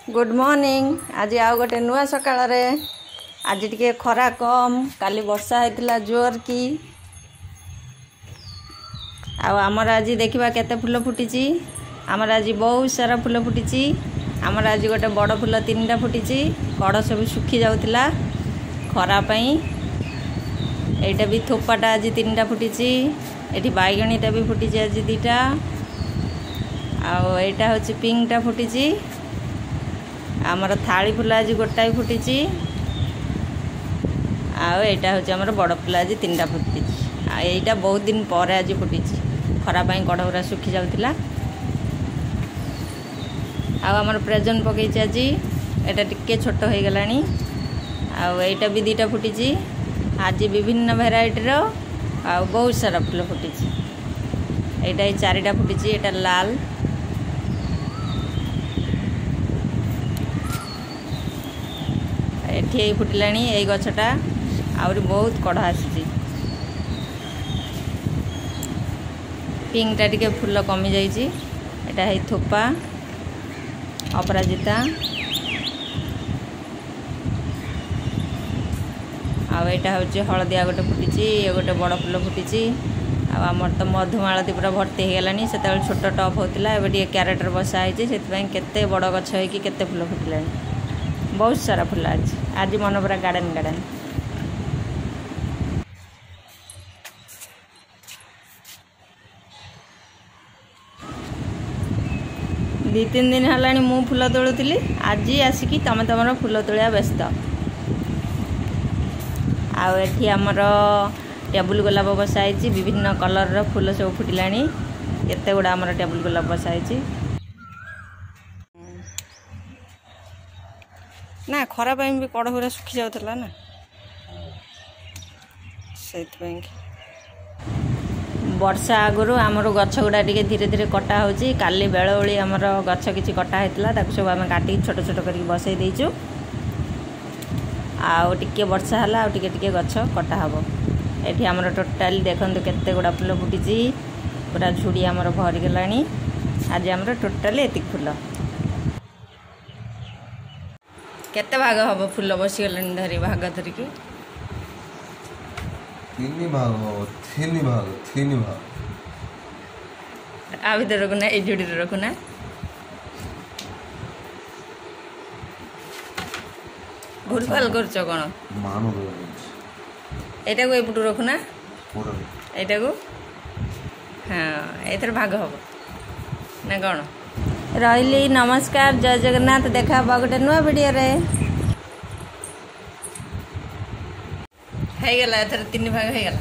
Good morning. आज आउ गोटे नुआ सकाळ रे आज टिके खरा कम काली वर्षा होता जोर की आमर आज देखा केते फूल फुटी आमर आज बहुत सारा फूल फुटी आमर आज गोटे बड़ फूल 3टा फुटी कड़ सब सुखी जाऊला खरापाई एटा भी थोपाटा आज 3टा फुटी एटी बैगणीटा भी फुटी आज 2टा आईटा हूँ पिंकटा फुटी आमर थाली फूल आज गोटाए फुटी आईटा हूँ आमर बड़ फूल आज 3टा फुटी आईटा बहुत दिन पर आज फुटी खरापाई कड़ गुरा सुखी जाऊला आमर प्रेजेंट पकई आज एटा टिके छोट हो गलानी आईटा भी 2टा फुटी आज विभिन्न भेराइटर बहुत सारा फूल फुटी एटा 4टा फुटी एटा लाल एठी फुटिलानी ए गछटा आउरी बहुत कढ़ आसी पिंकटा टिके फूल कमी जाइए एटा है थोपा अपराजिता आईटा हूँ हलदिया गोटे फुटी गोटे बड़ फूल फुटी आमर तो मधुमालती पूरा भर्ती हो गलानी से छोट टप होता है क्यारेटर बसाई से केते बड़ गछ हो केते फूल फुटिला बहुत सारा फूल आज मन पूरा गार्डन गार्डन 2-3 दिन है मु फूल तोलुली आज आसिकी तुम तुम फूल तोलिया व्यस्त आठी आमर टेबुल गोलाप बसाई विभिन्न कलर फूल सब फुटिला केते गुड़ा आमर टेबुल गोलाप बसाई ना खरा भी कड़ पूरा सुखी जाऊला ना से वर्षा आगुरी आमर गछ गुड़ा टे धीरे धीरे कटा हो काली बेल ओली आमर गछ किसी कटा होता सब आम काटी छोट छोट कर बसई देचु आगे वर्षा है आगे गछ कटा हम ये आमर टोटाली देखते केते गुड़ा फूल फुटी पूरा झुड़ी आमर भरी गला आज आमर टोटाली एति फूल केते भाग हम फूल बसीगले धरी भाग धरिकी 3 भाग आ भर रखुना ये जोड़ी रखुना भूल भाल कर कौन एटा को एपटू रखुना एटा को हाँ एथर भाग हम ना कौन रही। नमस्कार जय जगन्नाथ देखा गोटे नुआ वीडियो रे है गला एथर 3 भाग है गला।